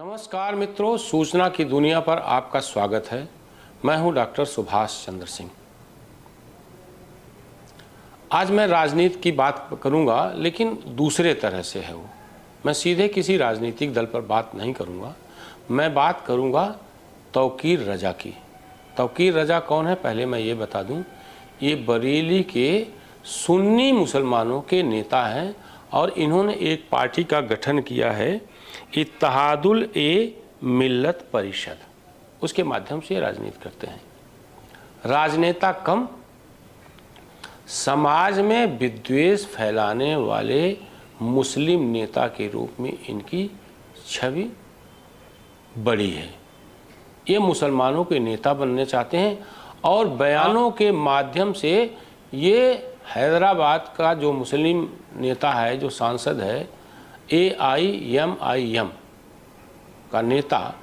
नमस्कार मित्रों, सूचना की दुनिया पर आपका स्वागत है। मैं हूं डॉक्टर सुभाष चंद्र सिंह। आज मैं राजनीति की बात करूंगा, लेकिन दूसरे तरह से है वो। मैं सीधे किसी राजनीतिक दल पर बात नहीं करूंगा। मैं बात करूंगा तौकीर रजा की। तौकीर रजा कौन है, पहले मैं ये बता दूं। ये बरेली के सुन्नी मुसलमानों के नेता हैं और इन्होंने एक पार्टी का गठन किया है, इत्तेहादुल ए मिल्लत परिषद। उसके माध्यम से राजनीति करते हैं। राजनेता कम, समाज में विद्वेष फैलाने वाले मुस्लिम नेता के रूप में इनकी छवि बड़ी है। ये मुसलमानों के नेता बनने चाहते हैं और बयानों के माध्यम से ये हैदराबाद का जो मुस्लिम नेता है, जो सांसद है, AIMIM का नेता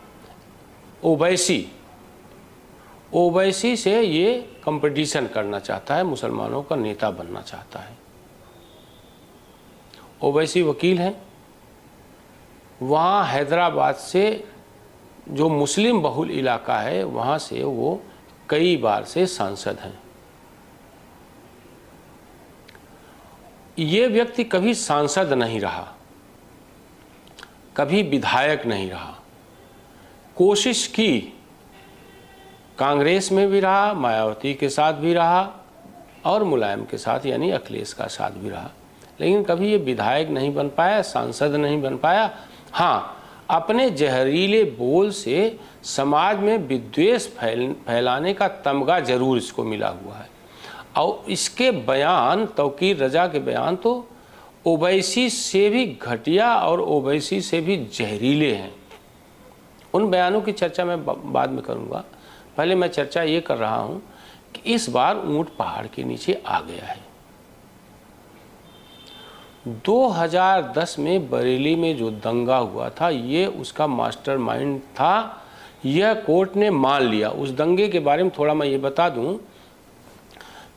ओवैसी से ये कंपटीशन करना चाहता है, मुसलमानों का नेता बनना चाहता है। ओवैसी वकील हैं। वहाँ हैदराबाद से जो मुस्लिम बहुल इलाका है, वहाँ से वो कई बार से सांसद हैं। ये व्यक्ति कभी सांसद नहीं रहा, कभी विधायक नहीं रहा। कोशिश की, कांग्रेस में भी रहा, मायावती के साथ भी रहा और मुलायम के साथ यानी अखिलेश का साथ भी रहा, लेकिन कभी ये विधायक नहीं बन पाया, सांसद नहीं बन पाया। हाँ, अपने जहरीले बोल से समाज में विद्वेष फैलाने का तमगा जरूर इसको मिला हुआ है। और इसके बयान, तौकीर रजा के बयान तो ओवैसी से भी घटिया और ओवैसी से भी जहरीले हैं। उन बयानों की चर्चा मैं बाद में करूंगा। पहले मैं चर्चा ये कर रहा हूं कि इस बार ऊंट पहाड़ के नीचे आ गया है। 2010 में बरेली में जो दंगा हुआ था, ये उसका मास्टरमाइंड था। यह कोर्ट ने मान लिया। उस दंगे के बारे में थोड़ा मैं ये बता दूं।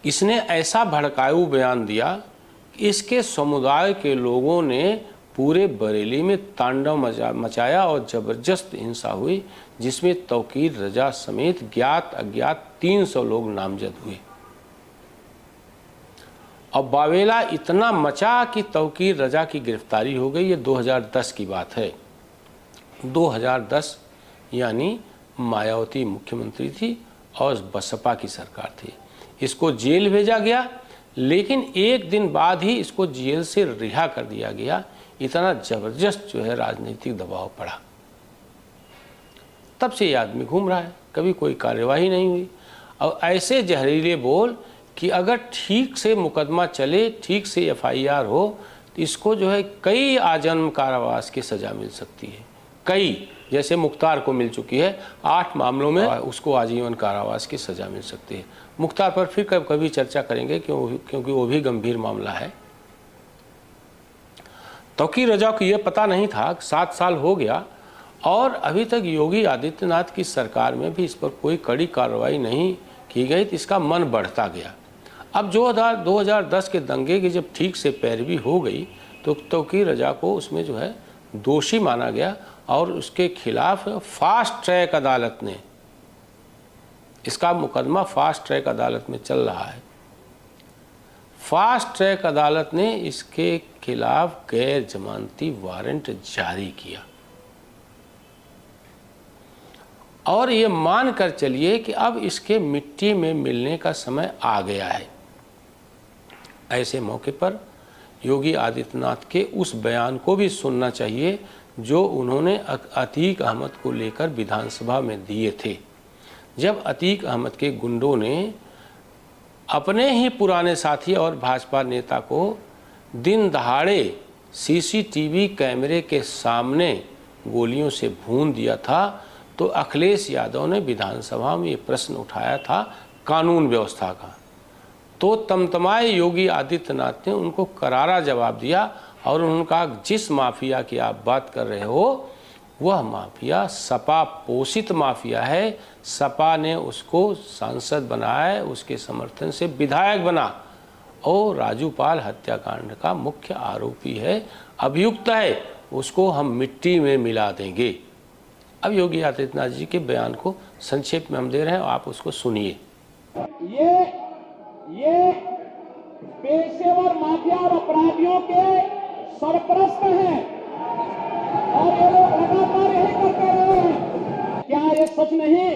इसने ऐसा भड़काऊ बयान दिया, इसके समुदाय के लोगों ने पूरे बरेली में तांडव मचाया और ज़बरदस्त हिंसा हुई, जिसमें तौकीर रजा समेत ज्ञात अज्ञात 300 लोग नामजद हुए। और बावेला इतना मचा कि तौकीर रजा की गिरफ्तारी हो गई। ये 2010 की बात है। 2010 यानी मायावती मुख्यमंत्री थी और बसपा की सरकार थी। इसको जेल भेजा गया, लेकिन एक दिन बाद ही इसको जेल से रिहा कर दिया गया। इतना ज़बरदस्त जो है राजनीतिक दबाव पड़ा। तब से ये आदमी घूम रहा है, कभी कोई कार्यवाही नहीं हुई। और ऐसे जहरीले बोल कि अगर ठीक से मुकदमा चले, ठीक से FIR हो, तो इसको जो है कई आजन्म कारावास की सज़ा मिल सकती है। कई, जैसे मुख्तार को मिल चुकी है, 8 मामलों में उसको आजीवन कारावास की सज़ा मिल सकती है। मुख्तार पर फिर कभी चर्चा करेंगे, क्योंकि वो भी गंभीर मामला है। तौकीर रजा को ये पता नहीं था, 7 साल हो गया और अभी तक योगी आदित्यनाथ की सरकार में भी इस पर कोई कड़ी कार्रवाई नहीं की गई, तो इसका मन बढ़ता गया। अब 2010 के दंगे की जब ठीक से पैरवी हो गई, तो तौकीर रजा को उसमें जो है दोषी माना गया और उसके खिलाफ फास्ट ट्रैक अदालत ने, इसका मुकदमा फास्ट ट्रैक अदालत में चल रहा है। फास्ट ट्रैक अदालत ने इसके खिलाफ गैर जमानती वारंट जारी किया और ये मान कर चलिए कि अब इसके मिट्टी में मिलने का समय आ गया है। ऐसे मौके पर योगी आदित्यनाथ के उस बयान को भी सुनना चाहिए जो उन्होंने अतीक अहमद को लेकर विधानसभा में दिए थे। जब अतीक अहमद के गुंडों ने अपने ही पुराने साथी और भाजपा नेता को दिन दहाड़े CCTV कैमरे के सामने गोलियों से भून दिया था, तो अखिलेश यादव ने विधानसभा में ये प्रश्न उठाया था कानून व्यवस्था का। तो तमतमाए योगी आदित्यनाथ ने उनको करारा जवाब दिया और उन्होंने कहा, जिस माफिया की आप बात कर रहे हो वह माफिया सपा पोषित माफिया है। सपा ने उसको सांसद बनाया है, उसके समर्थन से विधायक बना और राजू पाल हत्याकांड का मुख्य आरोपी है, अभियुक्त है, उसको हम मिट्टी में मिला देंगे। अब योगी आदित्यनाथ जी के बयान को संक्षेप में हम दे रहे हैं, आप उसको सुनिए। ये पेशेवर माफिया और अपराधियों के सरपरस्त हैं और ये लोग लगातार यही करते रहे हैं। क्या ये सच नहीं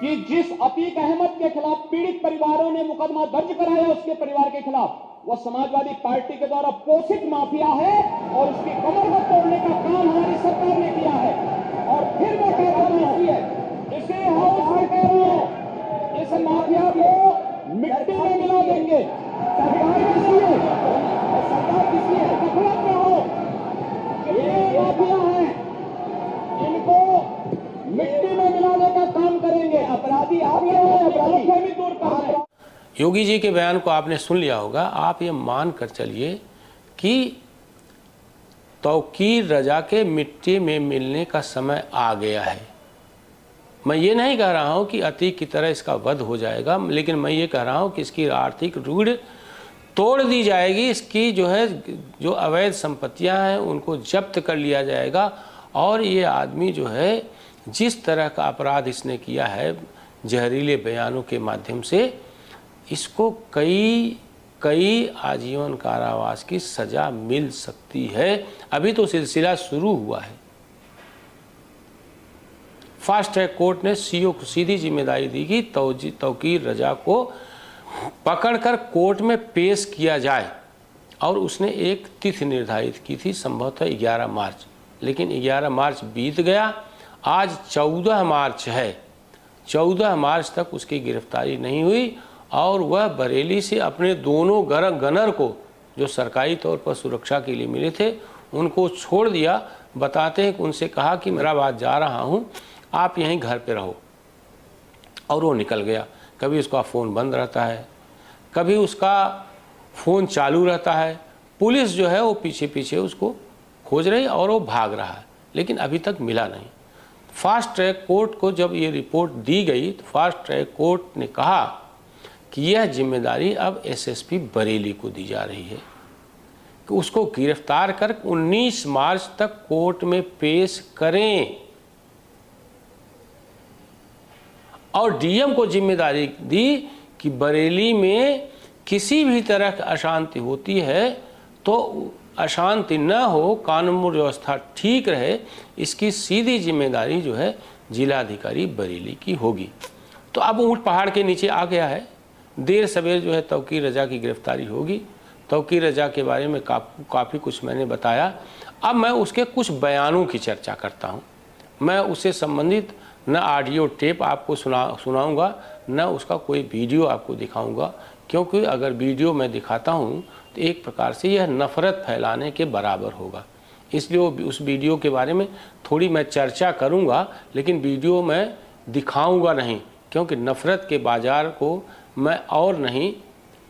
कि जिस अतीक अहमद के खिलाफ पीड़ित परिवारों ने मुकदमा दर्ज कराया उसके परिवार के खिलाफ, वह समाजवादी पार्टी के द्वारा पोषित माफिया है और उसकी कमर को तोड़ने का काम हमारी सरकार ने किया है। और फिर मैं कह रहा हूं, इसे हाउस में कह रहा हूं, इस माफिया को मिट्टी में मिला देंगे। सरकार किसी है, सरकार किसी है, गफलत में हो, ये माफिया है, इनको मिट्टी में मिलाने का काम करेंगे। अपराधी आप लोग हैं, अपराधी दूर कर रहे हैं। योगी जी के बयान को आपने सुन लिया होगा। आप ये मान कर चलिए कि तौकीर रजा के मिट्टी में मिलने का समय आ गया है। मैं ये नहीं कह रहा हूँ कि अतीक की तरह इसका वध हो जाएगा, लेकिन मैं ये कह रहा हूँ कि इसकी आर्थिक रीढ़ तोड़ दी जाएगी। इसकी जो अवैध संपत्तियाँ हैं उनको जब्त कर लिया जाएगा। और ये आदमी जो है, जिस तरह का अपराध इसने किया है जहरीले बयानों के माध्यम से, इसको कई आजीवन कारावास की सजा मिल सकती है। अभी तो सिलसिला शुरू हुआ है। फास्ट ट्रैक कोर्ट ने सीओ को सीधी जिम्मेदारी दी कि तौकीर रजा को पकड़कर कोर्ट में पेश किया जाए और उसने एक तिथि निर्धारित की थी, संभवतः 11 मार्च। लेकिन 11 मार्च बीत गया, आज 14 मार्च है। 14 मार्च तक उसकी गिरफ्तारी नहीं हुई और वह बरेली से अपने दोनों गनर को, जो सरकारी तौर पर सुरक्षा के लिए मिले थे, उनको छोड़ दिया। बताते हैं कि उनसे कहा कि मेरा बात जा रहा हूँ, आप यहीं घर पे रहो। और वो निकल गया। कभी उसका फ़ोन बंद रहता है, कभी उसका फ़ोन चालू रहता है। पुलिस जो है वो पीछे पीछे उसको खोज रही और वो भाग रहा है, लेकिन अभी तक मिला नहीं। फास्ट ट्रैक कोर्ट को जब ये रिपोर्ट दी गई तो फास्ट ट्रैक कोर्ट ने कहा कि यह जिम्मेदारी अब एसएसपी बरेली को दी जा रही है कि उसको गिरफ्तार कर 19 मार्च तक कोर्ट में पेश करें। और डीएम को जिम्मेदारी दी कि बरेली में किसी भी तरह की अशांति होती है तो अशांति न हो, कानून व्यवस्था ठीक रहे, इसकी सीधी जिम्मेदारी जो है जिलाधिकारी बरेली की होगी। तो अब ऊंट पहाड़ के नीचे आ गया है। देर सवेर जो है तौकीर रजा की गिरफ्तारी होगी। तौकीर रजा के बारे में काफ़ी कुछ मैंने बताया। अब मैं उसके कुछ बयानों की चर्चा करता हूँ। मैं उससे संबंधित न ऑडियो टेप आपको सुनाऊंगा, न उसका कोई वीडियो आपको दिखाऊंगा, क्योंकि अगर वीडियो मैं दिखाता हूँ तो एक प्रकार से यह नफ़रत फैलाने के बराबर होगा। इसलिए उस वीडियो के बारे में थोड़ी मैं चर्चा करूँगा, लेकिन वीडियो मैं दिखाऊँगा नहीं, क्योंकि नफ़रत के बाज़ार को मैं और नहीं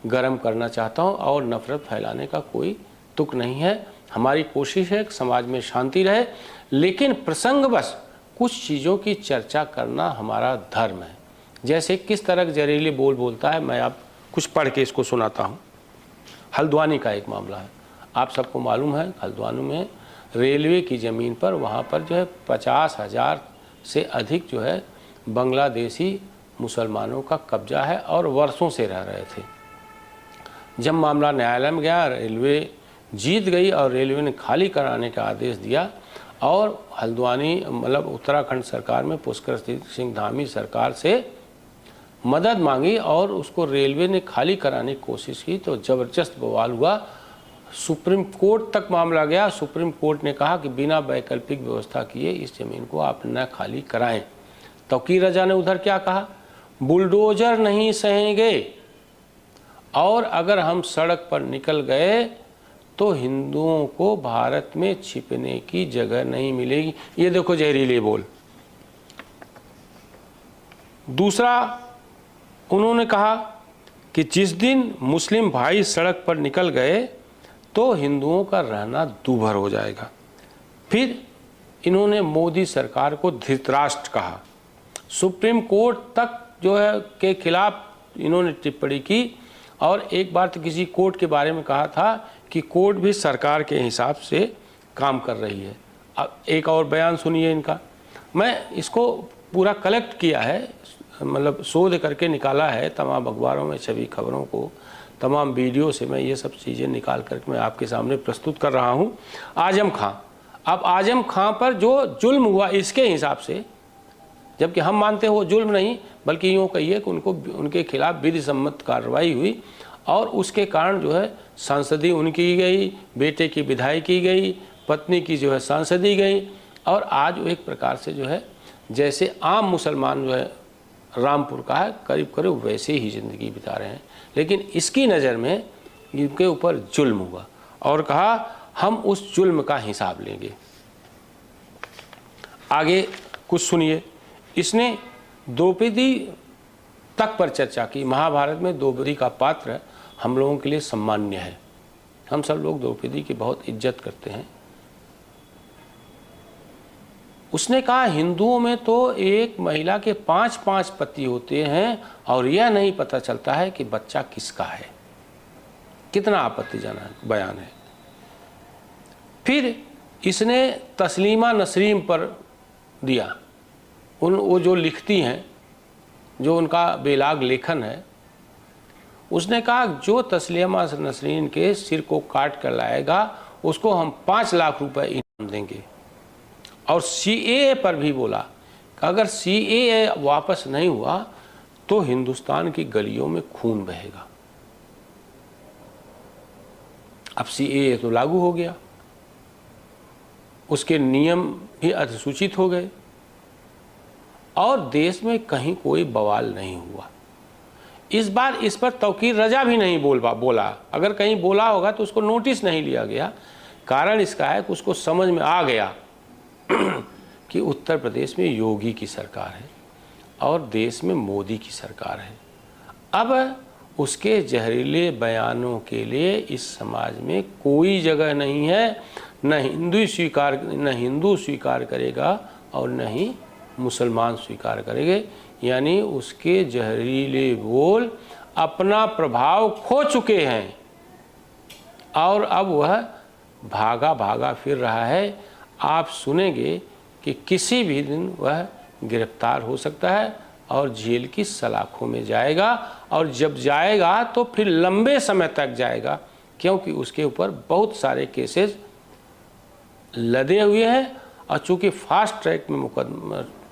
गर्म करना चाहता हूँ और नफ़रत फैलाने का कोई तुक नहीं है। हमारी कोशिश है कि समाज में शांति रहे, लेकिन प्रसंगवश कुछ चीज़ों की चर्चा करना हमारा धर्म है। जैसे किस तरह के जहरीले बोल बोलता है, मैं आप कुछ पढ़ के इसको सुनाता हूँ। हल्द्वानी का एक मामला है। आप सबको मालूम है, हल्द्वानी में रेलवे की ज़मीन पर, वहाँ पर जो है 50,000 से अधिक जो है बांग्लादेशी मुसलमानों का कब्जा है और वर्षों से रह रहे थे। जब मामला न्यायालय में गया, रेलवे जीत गई और रेलवे ने खाली कराने का आदेश दिया और हल्द्वानी मतलब उत्तराखंड सरकार में पुष्कर सिंह धामी सरकार से मदद मांगी और उसको रेलवे ने खाली कराने की कोशिश की तो ज़बरदस्त बवाल हुआ। सुप्रीम कोर्ट तक मामला गया। सुप्रीम कोर्ट ने कहा कि बिना वैकल्पिक व्यवस्था किए इस ज़मीन को आप न खाली कराएं। तौकीर रजा ने उधर क्या कहा, बुलडोजर नहीं सहेंगे और अगर हम सड़क पर निकल गए तो हिंदुओं को भारत में छिपने की जगह नहीं मिलेगी। ये देखो जहरीले बोल। दूसरा उन्होंने कहा कि जिस दिन मुस्लिम भाई सड़क पर निकल गए तो हिंदुओं का रहना दूभर हो जाएगा। फिर इन्होंने मोदी सरकार को धृतराष्ट्र कहा। सुप्रीम कोर्ट तक जो है के खिलाफ इन्होंने टिप्पणी की और एक बार तो किसी कोर्ट के बारे में कहा था कि कोर्ट भी सरकार के हिसाब से काम कर रही है। अब एक और बयान सुनिए इनका। मैं इसको पूरा कलेक्ट किया है, मतलब शोध करके निकाला है, तमाम अखबारों में छपी खबरों को, तमाम वीडियो से मैं ये सब चीज़ें निकाल करके मैं आपके सामने प्रस्तुत कर रहा हूँ। आजम खां, अब आजम खां पर जो जुल्म हुआ इसके हिसाब से, जबकि हम मानते हैं वो जुल्म नहीं बल्कि यूँ कहिए कि उनके खिलाफ विधि सम्मत कार्रवाई हुई और उसके कारण जो है सांसदी उनकी गई, बेटे की विधाई की गई, पत्नी की जो है सांसदी गई, और आज वो एक प्रकार से जो है जैसे आम मुसलमान जो है रामपुर का है, करीब करीब वैसे ही ज़िंदगी बिता रहे हैं। लेकिन इसकी नज़र में इनके ऊपर जुल्म हुआ और कहा हम उस जुल्म का हिसाब लेंगे। आगे कुछ सुनिए। इसने द्रौपदी तक पर चर्चा की। महाभारत में द्रौपदी का पात्र हम लोगों के लिए सम्मान्य है, हम सब लोग द्रौपदी की बहुत इज्जत करते हैं। उसने कहा हिंदुओं में तो एक महिला के 5-5 पति होते हैं और यह नहीं पता चलता है कि बच्चा किसका है। कितना आपत्तिजनक बयान है। फिर इसने तस्लीमा नसरीन पर दिया, वो जो लिखती हैं, जो उनका बेलाग लेखन है, उसने कहा जो तस्लीमा नसरीन के सिर को काट कर लाएगा उसको हम 5 लाख रुपए इनाम देंगे। और सीएए पर भी बोला कि अगर सीएए वापस नहीं हुआ तो हिंदुस्तान की गलियों में खून बहेगा। अब सीएए तो लागू हो गया, उसके नियम भी अधिसूचित हो गए और देश में कहीं कोई बवाल नहीं हुआ। इस बार इस पर तौकीर रजा भी नहीं बोला। अगर कहीं बोला होगा तो उसको नोटिस नहीं लिया गया। कारण इसका है कि उसको समझ में आ गया कि उत्तर प्रदेश में योगी की सरकार है और देश में मोदी की सरकार है। अब उसके जहरीले बयानों के लिए इस समाज में कोई जगह नहीं है। न हिंदू स्वीकार करेगा और न ही मुसलमान स्वीकार करेंगे। यानी उसके जहरीले बोल अपना प्रभाव खो चुके हैं और अब वह भागा भागा फिर रहा है। आप सुनेंगे कि किसी भी दिन वह गिरफ्तार हो सकता है और जेल की सलाखों में जाएगा, और जब जाएगा तो फिर लंबे समय तक जाएगा, क्योंकि उसके ऊपर बहुत सारे केसेस लदे हुए हैं और चूँकि फास्ट ट्रैक में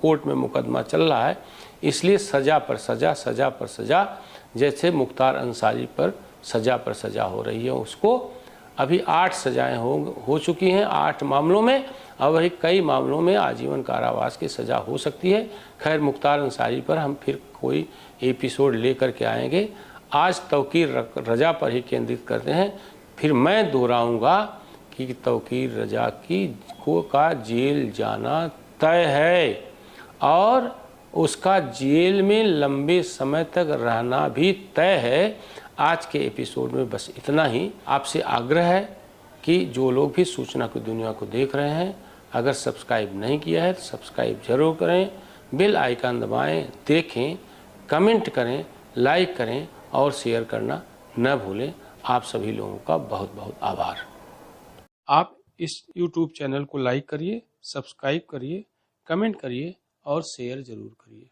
कोर्ट में मुकदमा चल रहा है, इसलिए सज़ा पर सज़ा, सज़ा पर सज़ा, जैसे मुख्तार अंसारी पर सज़ा पर सज़ा हो रही है। उसको अभी 8 सज़ाएँ हो चुकी हैं 8 मामलों में, अब वही कई मामलों में आजीवन कारावास की सज़ा हो सकती है। खैर, मुख्तार अंसारी पर हम फिर कोई एपिसोड लेकर के आएंगे। आज तौकीर रजा पर ही केंद्रित करते हैं। फिर मैं दोहराऊंगा कि तौकीर रजा का जेल जाना तय है और उसका जेल में लंबे समय तक रहना भी तय है। आज के एपिसोड में बस इतना ही। आपसे आग्रह है कि जो लोग भी सूचना की दुनिया को देख रहे हैं, अगर सब्सक्राइब नहीं किया है तो सब्सक्राइब जरूर करें, बेल आइकन दबाएं, देखें, कमेंट करें, लाइक करें और शेयर करना न भूलें। आप सभी लोगों का बहुत बहुत आभार। आप इस YouTube चैनल को लाइक करिए, सब्सक्राइब करिए, कमेंट करिए और शेयर ज़रूर करिए।